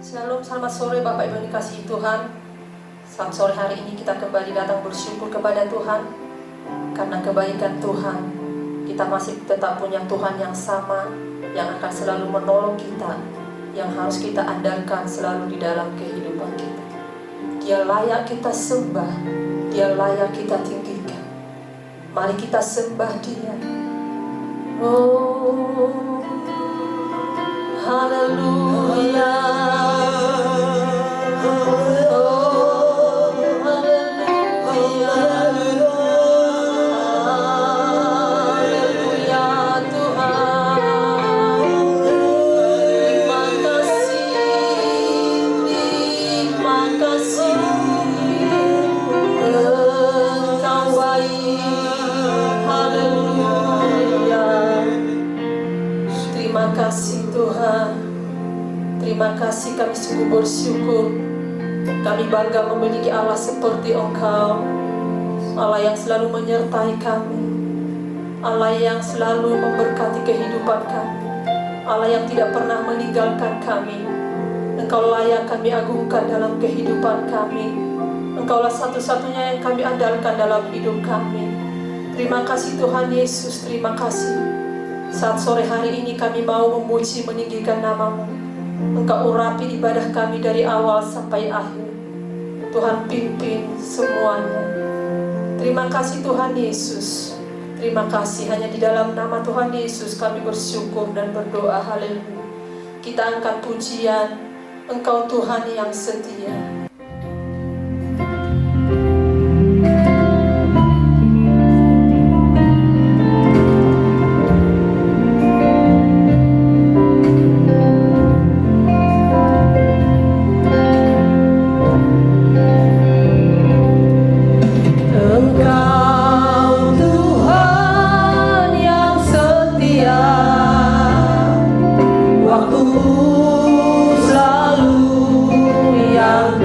Shalom, selamat sore Bapak Ibu yang dikasihi Tuhan. Saat sore hari ini kita kembali datang bersyukur kepada Tuhan. Karena kebaikan Tuhan, kita masih tetap punya Tuhan yang sama, yang akan selalu menolong kita, yang harus kita andalkan selalu di dalam kehidupan kita. Dia layak kita sembah, Dia layak kita tinggikan. Mari kita sembah Dia. Oh, haleluya. Terima kasih Tuhan. Terima kasih, kami sungguh bersyukur. Kami bangga memiliki Allah seperti Engkau, Allah yang selalu menyertai kami, Allah yang selalu memberkati kehidupan kami, Allah yang tidak pernah meninggalkan kami. Engkau layak kami agungkan dalam kehidupan kami. Engkaulah satu-satunya yang kami andalkan dalam hidup kami. Terima kasih Tuhan Yesus, terima kasih. Saat sore hari ini kami mau memuji meninggikan nama-Mu. Engkau urapi ibadah kami dari awal sampai akhir. Tuhan pimpin semuanya. Terima kasih Tuhan Yesus. Terima kasih, hanya di dalam nama Tuhan Yesus kami bersyukur dan berdoa. Haleluya. Kita angkat pujian, Engkau Tuhan yang setia. Selalu yang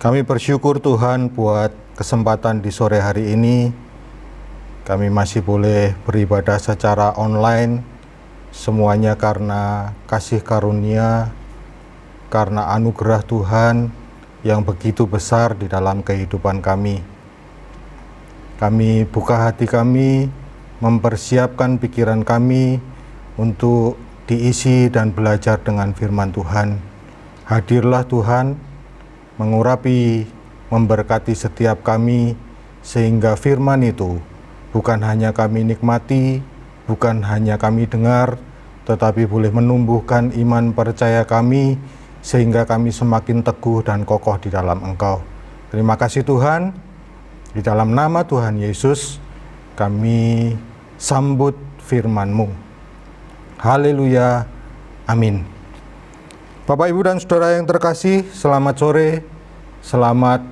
Kami bersyukur Tuhan buat kesempatan di sore hari ini. Kami masih boleh beribadah secara online, semuanya karena kasih karunia, karena anugerah Tuhan yang begitu besar di dalam kehidupan kami. Kami buka hati kami, mempersiapkan pikiran kami untuk diisi dan belajar dengan firman Tuhan. Hadirlah Tuhan, mengurapi, memberkati setiap kami, sehingga firman itu bukan hanya kami nikmati, bukan hanya kami dengar, tetapi boleh menumbuhkan iman percaya kami, sehingga kami semakin teguh dan kokoh di dalam Engkau. Terima kasih Tuhan, di dalam nama Tuhan Yesus, kami sambut firman-Mu. Haleluya, amin. Bapak, Ibu, dan Saudara yang terkasih, selamat sore, selamat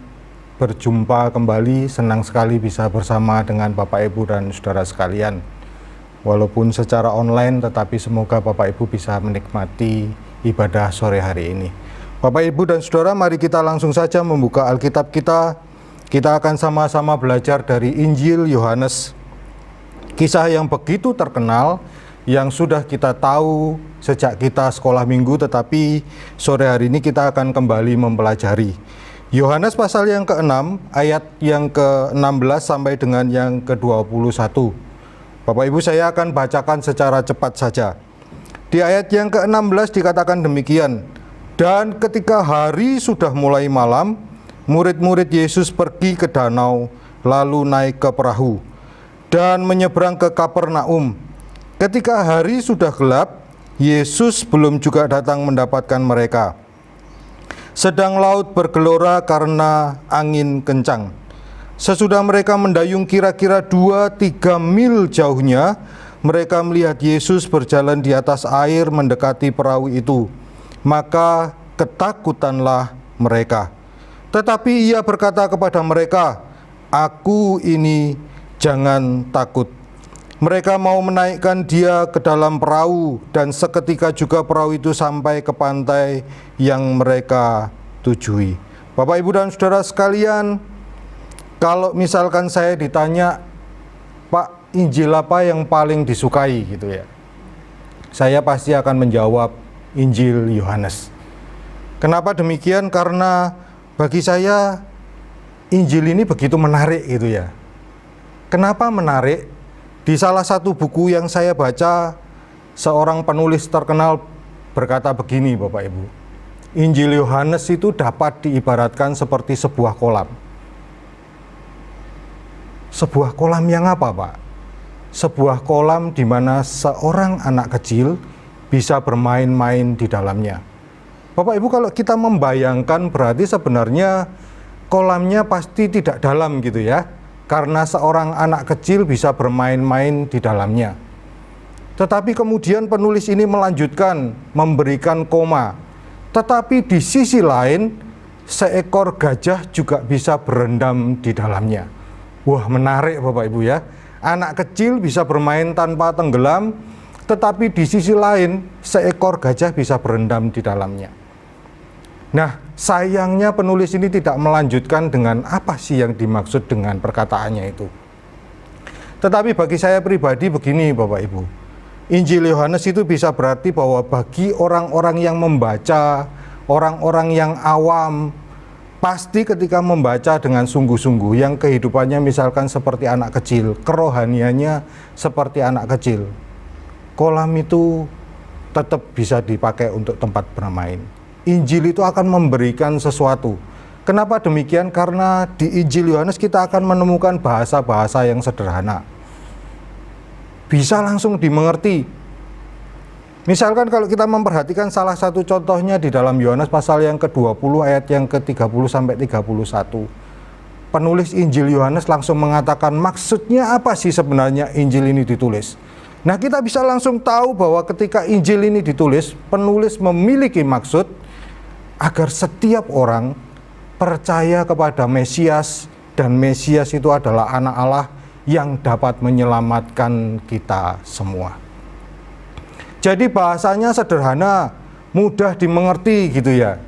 berjumpa kembali. Senang sekali bisa bersama dengan Bapak, Ibu, dan Saudara sekalian. Walaupun secara online, tetapi semoga Bapak, Ibu bisa menikmati ibadah sore hari ini. Bapak, Ibu, dan Saudara, mari kita langsung saja membuka Alkitab kita. Kita akan sama-sama belajar dari Injil Yohanes, kisah yang begitu terkenal, yang sudah kita tahu sejak kita sekolah minggu, tetapi sore hari ini kita akan kembali mempelajari. Yohanes pasal yang ke-6, ayat yang ke-16 sampai dengan yang ke-21. Bapak Ibu, saya akan bacakan secara cepat saja. Di ayat yang ke-16 dikatakan demikian, dan ketika hari sudah mulai malam, murid-murid Yesus pergi ke danau, lalu naik ke perahu, dan menyeberang ke Kapernaum. Ketika hari sudah gelap, Yesus belum juga datang mendapatkan mereka. Sedang laut bergelora karena angin kencang. Sesudah mereka mendayung kira-kira 2-3 mil jauhnya, mereka melihat Yesus berjalan di atas air mendekati perahu itu. Maka ketakutanlah mereka. Tetapi ia berkata kepada mereka, "Aku ini, jangan takut." Mereka mau menaikkan dia ke dalam perahu, dan seketika juga perahu itu sampai ke pantai yang mereka tujui. Bapak, Ibu, dan Saudara sekalian, kalau misalkan saya ditanya, Pak, Injil apa yang paling disukai gitu ya, saya pasti akan menjawab Injil Yohanes. Kenapa demikian? Karena bagi saya Injil ini begitu menarik gitu ya. Kenapa menarik? Di salah satu buku yang saya baca, seorang penulis terkenal berkata begini, Bapak Ibu. Injil Yohanes itu dapat diibaratkan seperti sebuah kolam. Sebuah kolam yang apa, Pak? Sebuah kolam di mana seorang anak kecil bisa bermain-main di dalamnya. Bapak Ibu, kalau kita membayangkan berarti sebenarnya kolamnya pasti tidak dalam gitu ya. Karena seorang anak kecil bisa bermain-main di dalamnya. Tetapi kemudian penulis ini melanjutkan, memberikan koma. Tetapi di sisi lain, seekor gajah juga bisa berendam di dalamnya. Wah, menarik Bapak Ibu ya. Anak kecil bisa bermain tanpa tenggelam, tetapi di sisi lain, seekor gajah bisa berendam di dalamnya. Nah, sayangnya penulis ini tidak melanjutkan dengan apa sih yang dimaksud dengan perkataannya itu. Tetapi bagi saya pribadi begini Bapak Ibu, Injil Yohanes itu bisa berarti bahwa bagi orang-orang yang membaca, orang-orang yang awam, pasti ketika membaca dengan sungguh-sungguh, yang kehidupannya misalkan seperti anak kecil, kerohaniannya seperti anak kecil, kolam itu tetap bisa dipakai untuk tempat bermain. Injil itu akan memberikan sesuatu. Kenapa demikian? Karena di Injil Yohanes kita akan menemukan bahasa-bahasa yang sederhana, bisa langsung dimengerti. Misalkan kalau kita memperhatikan salah satu contohnya di dalam Yohanes pasal yang ke-20 ayat yang ke-30 sampai 31. Penulis Injil Yohanes langsung mengatakan maksudnya apa sih sebenarnya Injil ini ditulis. Nah, kita bisa langsung tahu bahwa ketika Injil ini ditulis, penulis memiliki maksud agar setiap orang percaya kepada Mesias, dan Mesias itu adalah anak Allah yang dapat menyelamatkan kita semua. Jadi bahasanya sederhana, mudah dimengerti gitu ya.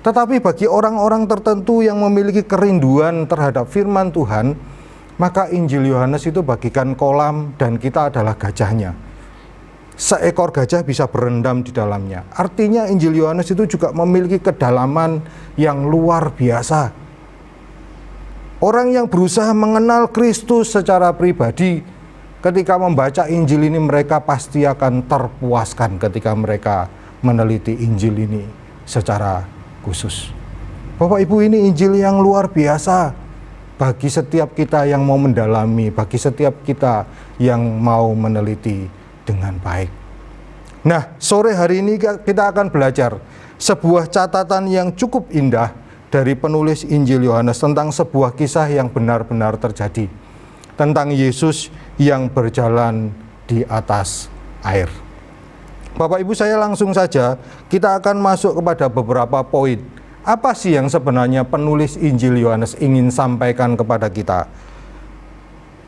Tetapi bagi orang-orang tertentu yang memiliki kerinduan terhadap firman Tuhan, maka Injil Yohanes itu bagikan kolam dan kita adalah gajahnya. Seekor gajah bisa berendam di dalamnya. Artinya Injil Yohanes itu juga memiliki kedalaman yang luar biasa. Orang yang berusaha mengenal Kristus secara pribadi, ketika membaca Injil ini mereka pasti akan terpuaskan ketika mereka meneliti Injil ini secara khusus. Bapak Ibu, ini Injil yang luar biasa bagi setiap kita yang mau mendalami, bagi setiap kita yang mau meneliti dengan baik. Nah, sore hari ini kita akan belajar sebuah catatan yang cukup indah dari penulis Injil Yohanes tentang sebuah kisah yang benar-benar terjadi, tentang Yesus yang berjalan di atas air. Bapak Ibu, saya langsung saja kita akan masuk kepada beberapa poin. Apa sih yang sebenarnya penulis Injil Yohanes ingin sampaikan kepada kita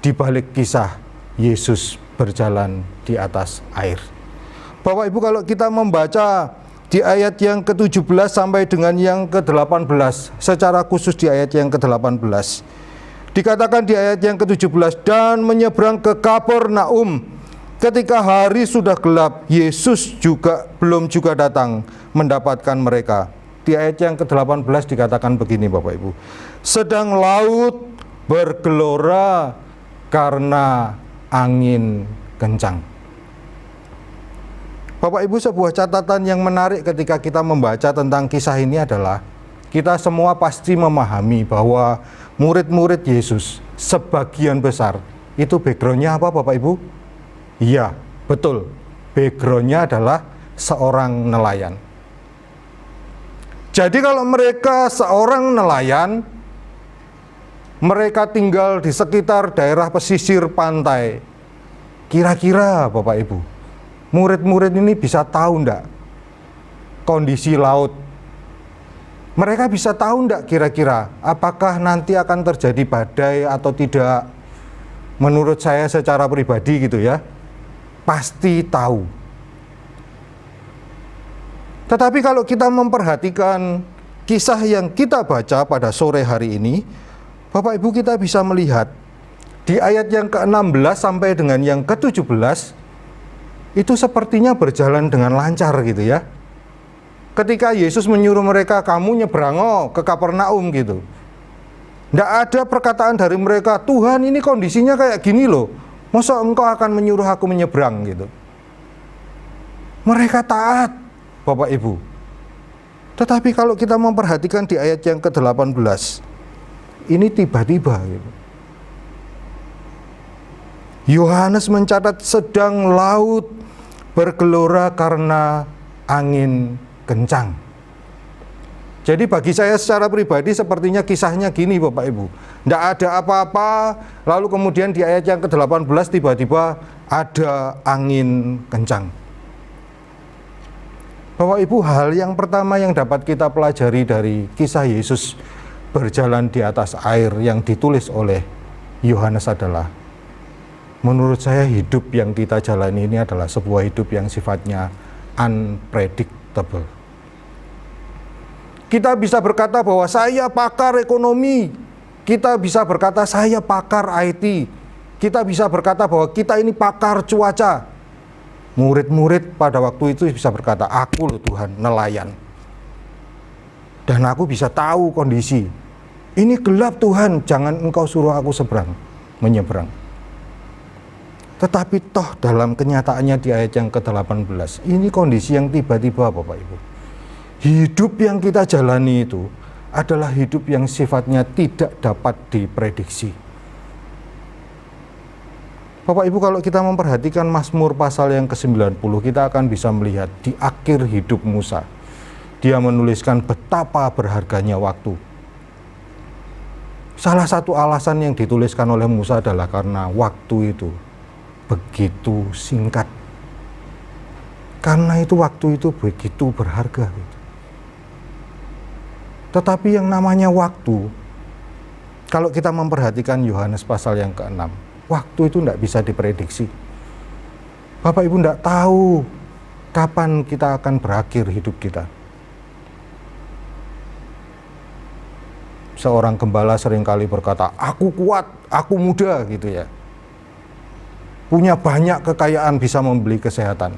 di balik kisah Yesus berjalan di atas air? Bapak Ibu, kalau kita membaca di ayat yang ke-17 sampai dengan yang ke-18, secara khusus di ayat yang ke-18, dikatakan di ayat yang ke-17, dan menyeberang ke Kapernaum. Ketika hari sudah gelap, Yesus belum juga datang mendapatkan mereka. Di ayat yang ke-18 dikatakan begini Bapak Ibu. Sedang laut bergelora karena angin kencang. Bapak Ibu, sebuah catatan yang menarik ketika kita membaca tentang kisah ini adalah kita semua pasti memahami bahwa murid-murid Yesus sebagian besar itu backgroundnya apa Bapak Ibu? Iya, betul. Backgroundnya adalah seorang nelayan. Jadi kalau mereka seorang nelayan, mereka tinggal di sekitar daerah pesisir pantai. Kira-kira Bapak Ibu, murid-murid ini bisa tahu enggak kondisi laut? Mereka bisa tahu enggak kira-kira apakah nanti akan terjadi badai atau tidak? Menurut saya secara pribadi gitu ya, pasti tahu. Tetapi kalau kita memperhatikan kisah yang kita baca pada sore hari ini, Bapak Ibu, kita bisa melihat di ayat yang ke-16 sampai dengan yang ke-17 itu sepertinya berjalan dengan lancar gitu ya. Ketika Yesus menyuruh mereka, kamu nyebrang ke Kapernaum gitu, tidak ada perkataan dari mereka, Tuhan ini kondisinya kayak gini loh, masa engkau akan menyuruh aku menyeberang gitu. Mereka taat Bapak Ibu. Tetapi kalau kita memperhatikan di ayat yang ke-18, ini tiba-tiba gitu. Yohanes mencatat sedang laut bergelora karena angin kencang. Jadi bagi saya secara pribadi sepertinya kisahnya gini Bapak Ibu. Tidak ada apa-apa, lalu kemudian di ayat yang ke-18 tiba-tiba ada angin kencang. Bapak Ibu, hal yang pertama yang dapat kita pelajari dari kisah Yesus berjalan di atas air yang ditulis oleh Yohanes adalah, menurut saya hidup yang kita jalani ini adalah sebuah hidup yang sifatnya unpredictable. Kita bisa berkata bahwa saya pakar ekonomi, kita bisa berkata saya pakar IT, kita bisa berkata bahwa kita ini pakar cuaca. Murid-murid pada waktu itu bisa berkata, aku loh Tuhan nelayan, dan aku bisa tahu kondisi. Ini gelap Tuhan, jangan engkau suruh aku menyeberang. Tetapi toh dalam kenyataannya di ayat yang ke-18, ini kondisi yang tiba-tiba Bapak Ibu. Hidup yang kita jalani itu adalah hidup yang sifatnya tidak dapat diprediksi. Bapak Ibu, kalau kita memperhatikan Mazmur pasal yang ke-90, kita akan bisa melihat di akhir hidup Musa, dia menuliskan betapa berharganya waktu. Salah satu alasan yang dituliskan oleh Musa adalah karena waktu itu begitu singkat. Karena itu waktu itu begitu berharga. Tetapi yang namanya waktu, kalau kita memperhatikan Yohanes pasal yang ke-6, waktu itu tidak bisa diprediksi. Bapak Ibu tidak tahu kapan kita akan berakhir hidup kita. Seorang gembala seringkali berkata, aku kuat, aku muda gitu ya. Punya banyak kekayaan, bisa membeli kesehatan.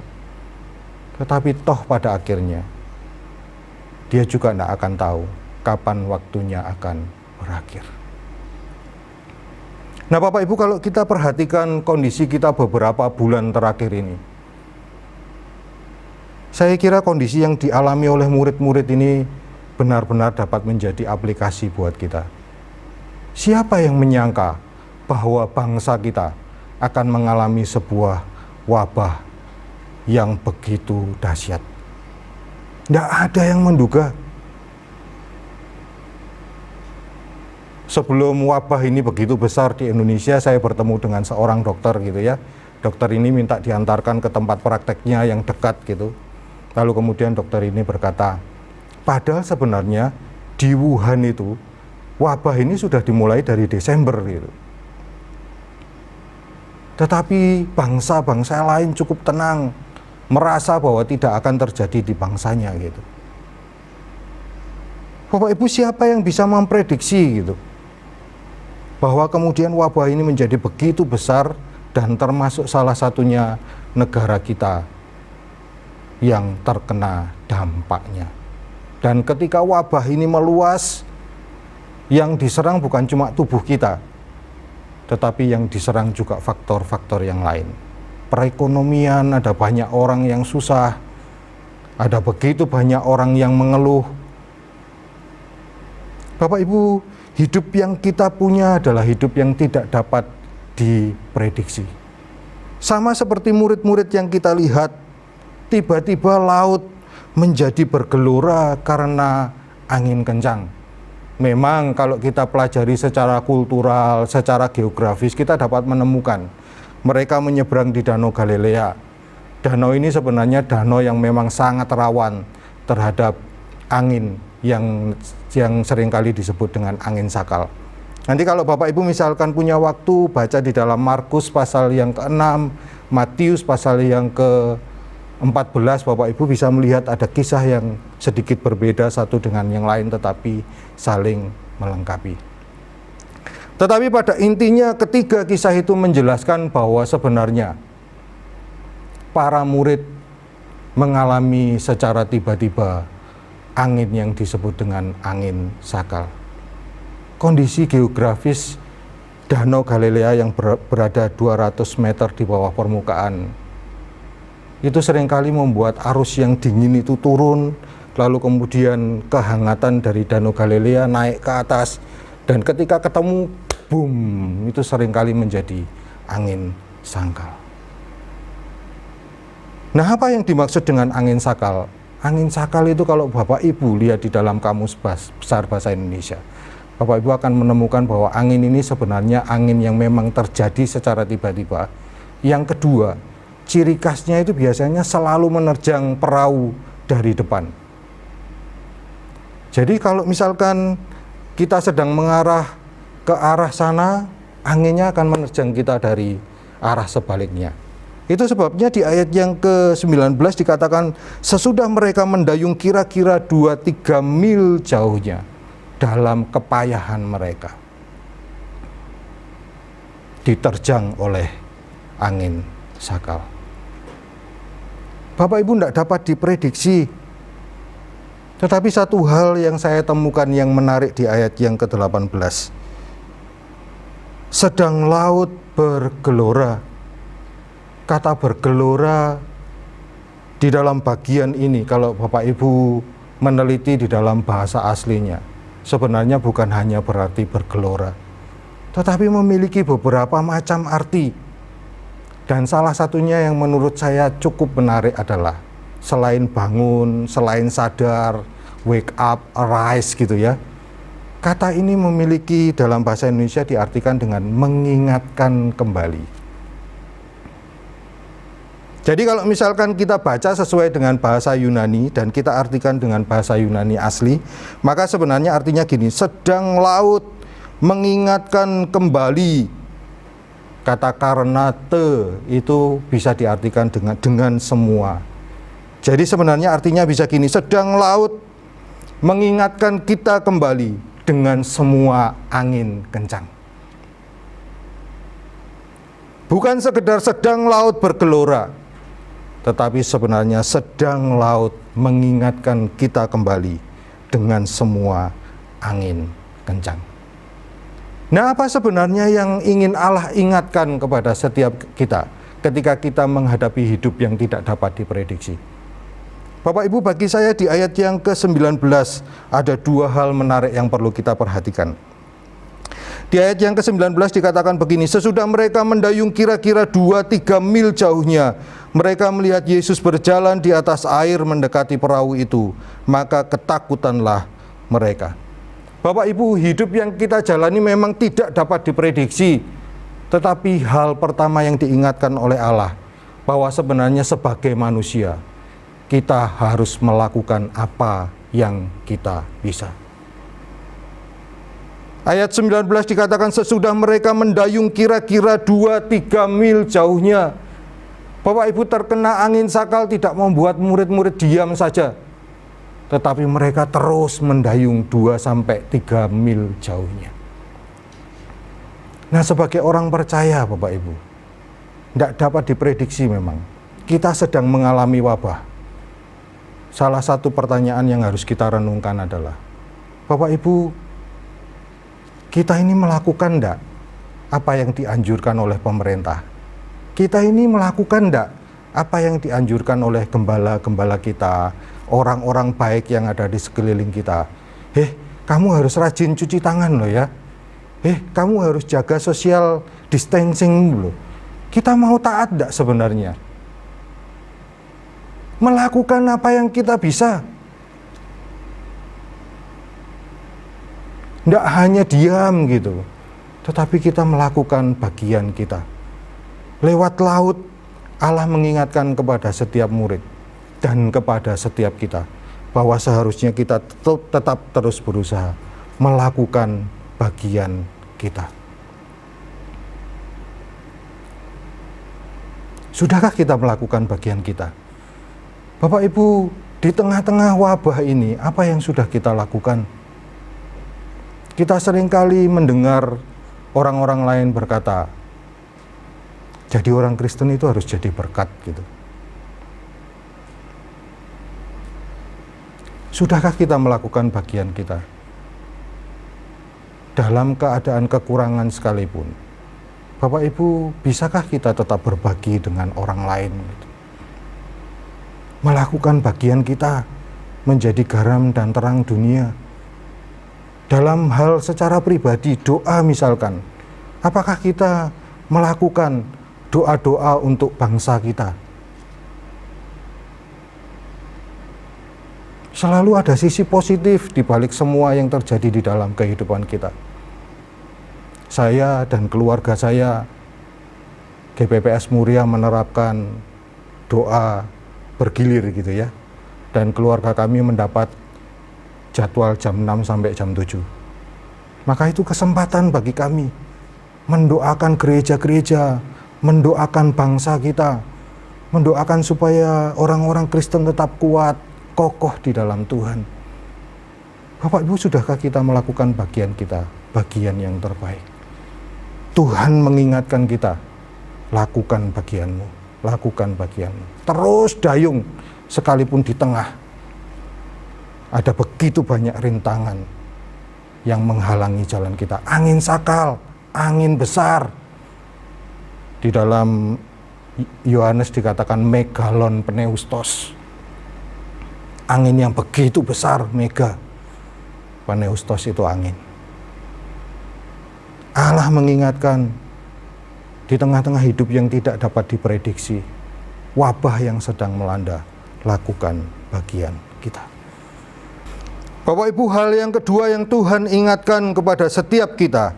Tetapi toh pada akhirnya, dia juga tidak akan tahu kapan waktunya akan berakhir. Nah Bapak Ibu, kalau kita perhatikan kondisi kita beberapa bulan terakhir ini, saya kira kondisi yang dialami oleh murid-murid ini benar-benar dapat menjadi aplikasi buat kita. Siapa yang menyangka bahwa bangsa kita akan mengalami sebuah wabah yang begitu dahsyat? Tidak ada yang menduga. Sebelum wabah ini begitu besar di Indonesia, saya bertemu dengan seorang dokter gitu ya. Dokter ini minta diantarkan ke tempat prakteknya yang dekat gitu. Lalu kemudian dokter ini berkata, padahal sebenarnya di Wuhan itu wabah ini sudah dimulai dari Desember gitu. Tetapi bangsa-bangsa lain cukup tenang, merasa bahwa tidak akan terjadi di bangsanya gitu. Bapak Ibu, siapa yang bisa memprediksi gitu bahwa kemudian wabah ini menjadi begitu besar dan termasuk salah satunya negara kita yang terkena dampaknya. Dan ketika wabah ini meluas, yang diserang bukan cuma tubuh kita, tetapi yang diserang juga faktor-faktor yang lain. Perekonomian, ada banyak orang yang susah, ada begitu banyak orang yang mengeluh. Bapak Ibu, hidup yang kita punya adalah hidup yang tidak dapat diprediksi. Sama seperti murid-murid yang kita lihat, tiba-tiba laut menjadi bergelora karena angin kencang. Memang kalau kita pelajari secara kultural, secara geografis, kita dapat menemukan mereka menyeberang di Danau Galilea. Danau ini sebenarnya danau yang memang sangat rawan terhadap angin yang seringkali disebut dengan angin sakal. Nanti kalau Bapak Ibu misalkan punya waktu, baca di dalam Markus pasal yang ke-6, Matius pasal yang ke-14, Bapak Ibu bisa melihat ada kisah yang sedikit berbeda satu dengan yang lain, tetapi saling melengkapi. Tetapi pada intinya ketiga kisah itu menjelaskan bahwa sebenarnya para murid mengalami secara tiba-tiba angin yang disebut dengan angin sakal. Kondisi geografis Danau Galilea yang berada 200 meter di bawah permukaan itu seringkali membuat arus yang dingin itu turun, lalu kemudian kehangatan dari Danau Galilea naik ke atas, dan ketika ketemu, boom, itu seringkali menjadi angin sakal. Nah, apa yang dimaksud dengan angin sakal? Angin sakal itu kalau Bapak Ibu lihat di dalam kamus besar bahasa Indonesia, Bapak Ibu akan menemukan bahwa angin ini sebenarnya angin yang memang terjadi secara tiba-tiba. Yang kedua, ciri khasnya itu biasanya selalu menerjang perahu dari depan. Jadi kalau misalkan kita sedang mengarah ke arah sana, anginnya akan menerjang kita dari arah sebaliknya. Itu sebabnya di ayat yang ke-19 dikatakan, sesudah mereka mendayung kira-kira 2-3 mil jauhnya, dalam kepayahan mereka diterjang oleh angin sakal. Bapak Ibu tidak dapat diprediksi. Tetapi satu hal yang saya temukan yang menarik di ayat yang ke-18. Sedang laut bergelora. Kata bergelora di dalam bagian ini, kalau Bapak Ibu meneliti di dalam bahasa aslinya, sebenarnya bukan hanya berarti bergelora, tetapi memiliki beberapa macam arti. Dan salah satunya yang menurut saya cukup menarik adalah selain bangun, selain sadar, wake up, arise gitu ya. Kata ini memiliki dalam bahasa Indonesia diartikan dengan mengingatkan kembali. Jadi kalau misalkan kita baca sesuai dengan bahasa Yunani dan kita artikan dengan bahasa Yunani asli, maka sebenarnya artinya gini, sedang laut mengingatkan kembali. Kata karenate itu bisa diartikan dengan semua. Jadi sebenarnya artinya bisa gini, sedang laut mengingatkan kita kembali dengan semua angin kencang. Bukan sekedar sedang laut bergelora, tetapi sebenarnya sedang laut mengingatkan kita kembali dengan semua angin kencang. Nah, apa sebenarnya yang ingin Allah ingatkan kepada setiap kita ketika kita menghadapi hidup yang tidak dapat diprediksi? Bapak Ibu, bagi saya di ayat yang ke-19 ada dua hal menarik yang perlu kita perhatikan. Di ayat yang ke-19 dikatakan begini, sesudah mereka mendayung kira-kira 2-3 mil jauhnya, mereka melihat Yesus berjalan di atas air mendekati perahu itu, maka ketakutanlah mereka. Bapak Ibu, hidup yang kita jalani memang tidak dapat diprediksi, tetapi hal pertama yang diingatkan oleh Allah, bahwa sebenarnya sebagai manusia, kita harus melakukan apa yang kita bisa. Ayat 19 dikatakan sesudah mereka mendayung kira-kira 2-3 mil jauhnya. Bapak Ibu, terkena angin sakal tidak membuat murid-murid diam saja, tetapi mereka terus mendayung 2-3 mil jauhnya. Nah, sebagai orang percaya Bapak Ibu, tidak dapat diprediksi memang. Kita sedang mengalami wabah. Salah satu pertanyaan yang harus kita renungkan adalah, Bapak Ibu, kita ini melakukan enggak apa yang dianjurkan oleh pemerintah? Kita ini melakukan enggak apa yang dianjurkan oleh gembala-gembala kita, orang-orang baik yang ada di sekeliling kita? Kamu harus rajin cuci tangan loh ya. Kamu harus jaga social distancing loh. Kita mau taat enggak sebenarnya? Melakukan apa yang kita bisa. Tidak hanya diam gitu, tetapi kita melakukan bagian kita. Lewat laut, Allah mengingatkan kepada setiap murid dan kepada setiap kita bahwa seharusnya kita tetap terus berusaha melakukan bagian kita. Sudahkah kita melakukan bagian kita? Bapak Ibu, di tengah-tengah wabah ini, apa yang sudah kita lakukan? Kita seringkali mendengar orang-orang lain berkata, jadi orang Kristen itu harus jadi berkat gitu. Sudahkah kita melakukan bagian kita? Dalam keadaan kekurangan sekalipun, Bapak Ibu, bisakah kita tetap berbagi dengan orang lain gitu? Melakukan bagian kita menjadi garam dan terang dunia. Dalam hal secara pribadi, doa misalkan, apakah kita melakukan doa-doa untuk bangsa kita? Selalu ada sisi positif di balik semua yang terjadi di dalam kehidupan kita. Saya dan keluarga saya, GPPS Muria menerapkan doa bergilir gitu ya, dan keluarga kami mendapat jadwal jam 6 sampai jam 7. Maka itu kesempatan bagi kami mendoakan gereja-gereja, mendoakan bangsa kita, mendoakan supaya orang-orang Kristen tetap kuat, kokoh di dalam Tuhan. Bapak Ibu, sudahkah kita melakukan bagian kita, bagian yang terbaik? Tuhan mengingatkan kita, lakukan bagianmu, lakukan bagianmu. Terus dayung, sekalipun di tengah ada begitu banyak rintangan yang menghalangi jalan kita. Angin sakal, angin besar. Di dalam Yohanes dikatakan megalon pneustos. Angin yang begitu besar, mega. Pneustos itu angin. Allah mengingatkan, di tengah-tengah hidup yang tidak dapat diprediksi, wabah yang sedang melanda, lakukan bagian kita. Bapak Ibu, hal yang kedua yang Tuhan ingatkan kepada setiap kita,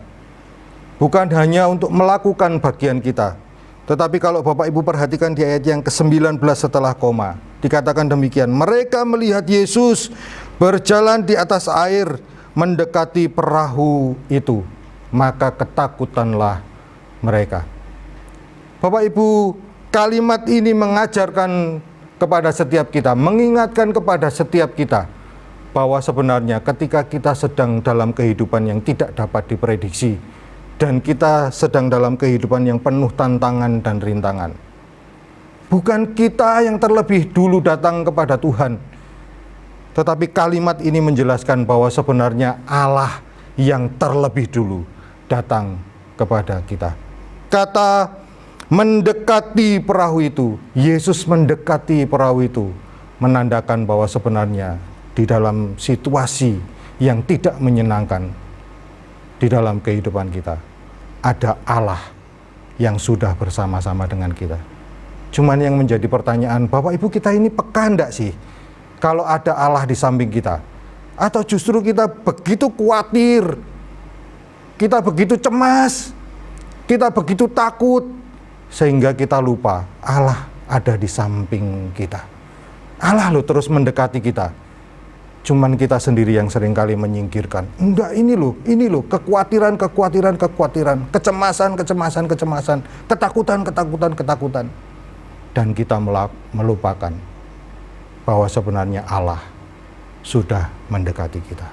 bukan hanya untuk melakukan bagian kita, tetapi kalau Bapak Ibu perhatikan di ayat yang ke-19 setelah koma, dikatakan demikian, mereka melihat Yesus berjalan di atas air mendekati perahu itu, maka ketakutanlah mereka. Bapak Ibu, kalimat ini mengajarkan kepada setiap kita, mengingatkan kepada setiap kita bahwa sebenarnya ketika kita sedang dalam kehidupan yang tidak dapat diprediksi dan kita sedang dalam kehidupan yang penuh tantangan dan rintangan, bukan kita yang terlebih dulu datang kepada Tuhan, tetapi kalimat ini menjelaskan bahwa sebenarnya Allah yang terlebih dulu datang kepada kita. Kata mendekati perahu itu, Yesus mendekati perahu itu, menandakan bahwa sebenarnya di dalam situasi yang tidak menyenangkan di dalam kehidupan kita, ada Allah yang sudah bersama-sama dengan kita. Cuman yang menjadi pertanyaan, Bapak Ibu, kita ini peka enggak sih kalau ada Allah di samping kita? Atau justru kita begitu khawatir, kita begitu cemas, kita begitu takut, sehingga kita lupa Allah ada di samping kita. Allah loh terus mendekati kita. Cuman kita sendiri yang seringkali menyingkirkan. Enggak, ini loh, kekhawatiran, kecemasan, ketakutan. Dan kita melupakan bahwa sebenarnya Allah sudah mendekati kita.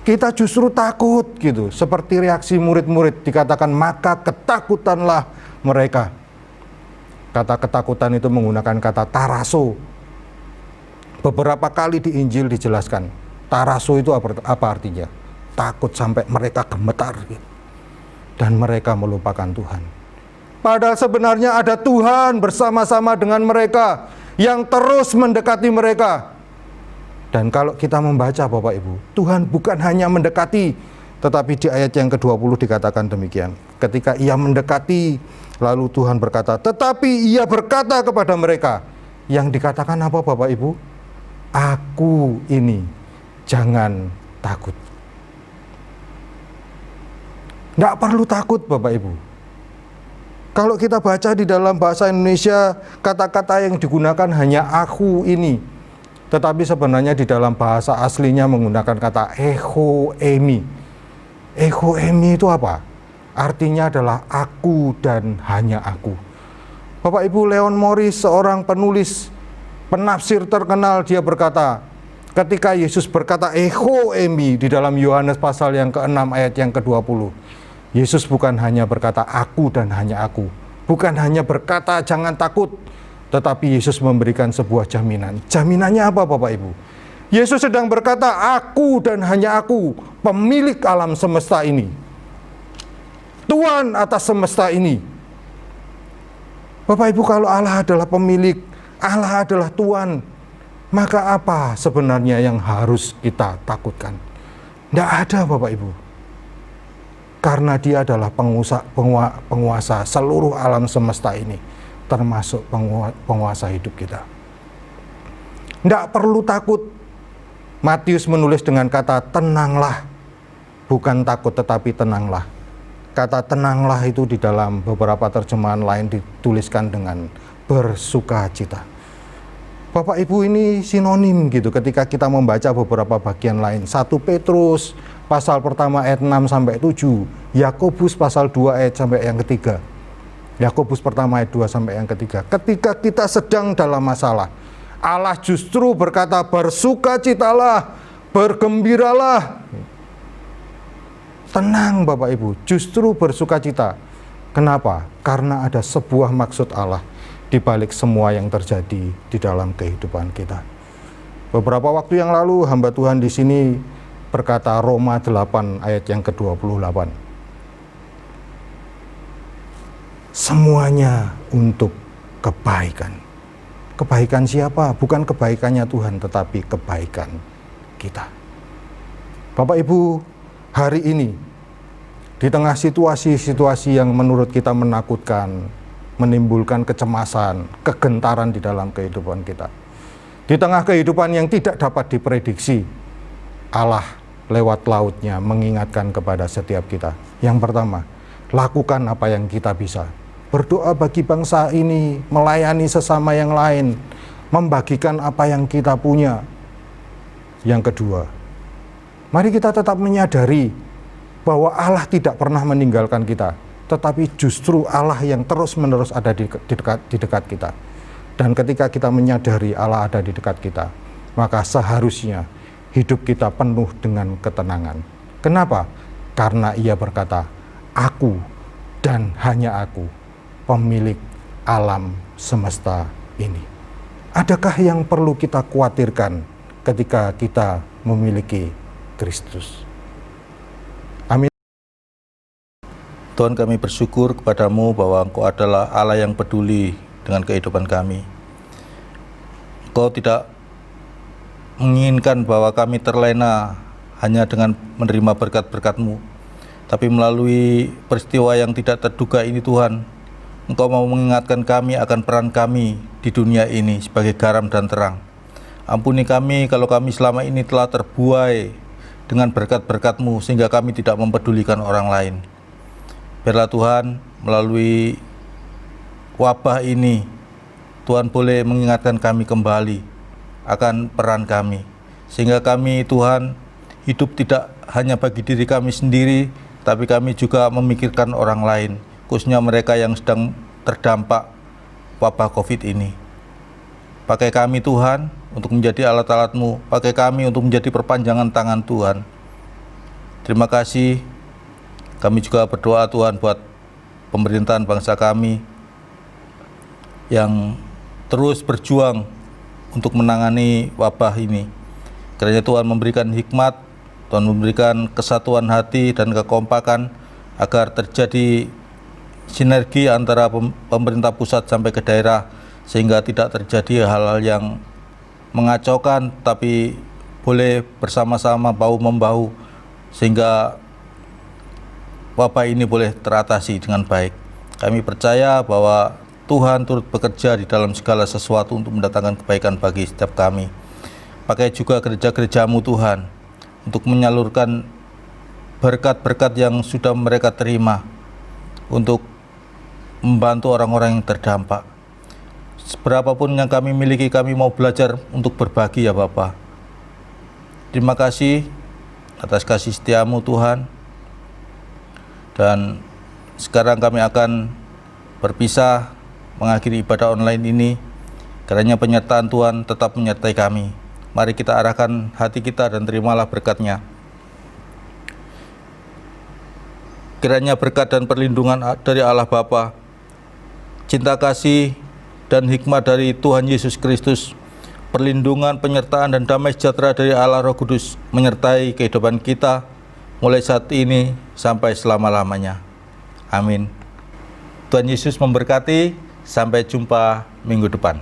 Kita justru takut gitu, seperti reaksi murid-murid, dikatakan maka ketakutanlah mereka. Kata ketakutan itu menggunakan kata taraso. Beberapa kali di Injil dijelaskan, taraso itu apa artinya? Takut sampai mereka gemetar gitu. Dan mereka melupakan Tuhan. Padahal sebenarnya ada Tuhan bersama-sama dengan mereka yang terus mendekati mereka. Dan kalau kita membaca Bapak Ibu, Tuhan bukan hanya mendekati, tetapi di ayat yang ke-20 dikatakan demikian. Ketika ia mendekati, lalu Tuhan berkata, tetapi ia berkata kepada mereka, yang dikatakan apa Bapak Ibu? Aku ini, jangan takut. Nggak perlu takut Bapak Ibu. Kalau kita baca di dalam bahasa Indonesia, kata-kata yang digunakan hanya aku ini. Tetapi sebenarnya di dalam bahasa aslinya menggunakan kata echo emi. Echo emi itu apa? Artinya adalah aku dan hanya aku. Bapak Ibu, Leon Morris, seorang penulis penafsir terkenal, dia berkata, ketika Yesus berkata echo emi di dalam Yohanes pasal yang ke-6 ayat yang ke-20, Yesus bukan hanya berkata aku dan hanya aku, bukan hanya berkata jangan takut, tetapi Yesus memberikan sebuah jaminan. Jaminannya apa Bapak Ibu? Yesus sedang berkata aku dan hanya aku, pemilik alam semesta ini, Tuhan atas semesta ini. Bapak Ibu, kalau Allah adalah pemilik, Allah adalah Tuhan, maka apa sebenarnya yang harus kita takutkan? Tidak ada Bapak Ibu. Karena dia adalah penguasa seluruh alam semesta ini, termasuk penguasa hidup kita. Tidak perlu takut. Matius menulis dengan kata tenanglah, bukan takut tetapi tenanglah. Kata tenanglah itu di dalam beberapa terjemahan lain dituliskan dengan bersukacita. Bapak Ibu, ini sinonim gitu ketika kita membaca beberapa bagian lain. 1 Petrus pasal pertama ayat 6 sampai 7, Yakobus pasal 2 ayat sampai yang ketiga. Yakobus pertama ayat 2 sampai yang ketiga. Ketika kita sedang dalam masalah, Allah justru berkata bersukacitalah, bergembiralah. Tenang Bapak Ibu, justru bersukacita. Kenapa? Karena ada sebuah maksud Allah di balik semua yang terjadi di dalam kehidupan kita. Beberapa waktu yang lalu hamba Tuhan di sini berkata Roma 8 ayat yang ke-28. Semuanya untuk kebaikan. Kebaikan siapa? Bukan kebaikannya Tuhan, tetapi kebaikan kita. Bapak Ibu, hari ini di tengah situasi-situasi yang menurut kita menakutkan, menimbulkan kecemasan, kegentaran di dalam kehidupan kita, di tengah kehidupan yang tidak dapat diprediksi, Allah lewat lautnya mengingatkan kepada setiap kita. Yang pertama, lakukan apa yang kita bisa. Berdoa bagi bangsa ini, melayani sesama yang lain, membagikan apa yang kita punya. Yang kedua, mari kita tetap menyadari bahwa Allah tidak pernah meninggalkan kita, tetapi justru Allah yang terus-menerus ada di dekat kita. Dan ketika kita menyadari Allah ada di dekat kita, maka seharusnya hidup kita penuh dengan ketenangan. Kenapa? Karena Ia berkata, "Aku dan hanya Aku, pemilik alam semesta ini." Adakah yang perlu kita khawatirkan ketika kita memiliki Kristus? Amin. Tuhan, kami bersyukur kepadamu bahwa Engkau adalah Allah yang peduli dengan kehidupan kami. Engkau tidak menginginkan bahwa kami terlena hanya dengan menerima berkat-berkat-Mu, tapi melalui peristiwa yang tidak terduga ini Tuhan, Engkau mau mengingatkan kami akan peran kami di dunia ini sebagai garam dan terang. Ampuni kami kalau kami selama ini telah terbuai dengan berkat-berkat-Mu sehingga kami tidak mempedulikan orang lain. Biarlah Tuhan, melalui wabah ini, Tuhan boleh mengingatkan kami kembali akan peran kami, sehingga kami Tuhan hidup tidak hanya bagi diri kami sendiri, tapi kami juga memikirkan orang lain, khususnya mereka yang sedang terdampak wabah COVID ini. Pakai kami Tuhan untuk menjadi alat-alat-Mu, pakai kami untuk menjadi perpanjangan tangan Tuhan. Terima kasih. Kami juga berdoa Tuhan buat pemerintahan bangsa kami yang terus berjuang untuk menangani wabah ini. Kiranya Tuhan memberikan hikmat, Tuhan memberikan kesatuan hati dan kekompakan agar terjadi sinergi antara pemerintah pusat sampai ke daerah, sehingga tidak terjadi hal-hal yang mengacaukan, tapi boleh bersama-sama bahu-membahu sehingga wabah ini boleh teratasi dengan baik. Kami percaya bahwa Tuhan turut bekerja di dalam segala sesuatu untuk mendatangkan kebaikan bagi setiap kami. Pakai juga gereja-gereja-Mu Tuhan untuk menyalurkan berkat-berkat yang sudah mereka terima untuk membantu orang-orang yang terdampak. Seberapapun yang kami miliki, kami mau belajar untuk berbagi ya Bapa. Terima kasih atas kasih setia-Mu Tuhan. Dan sekarang kami akan berpisah mengakhiri ibadah online ini. Kiranya penyertaan Tuhan tetap menyertai kami. Mari kita arahkan hati kita dan terimalah berkat-Nya. Kiranya berkat dan perlindungan dari Allah Bapa, cinta kasih dan hikmat dari Tuhan Yesus Kristus, perlindungan, penyertaan dan damai sejahtera dari Allah Roh Kudus menyertai kehidupan kita mulai saat ini sampai selama-lamanya. Amin. Tuhan Yesus memberkati. Sampai jumpa minggu depan.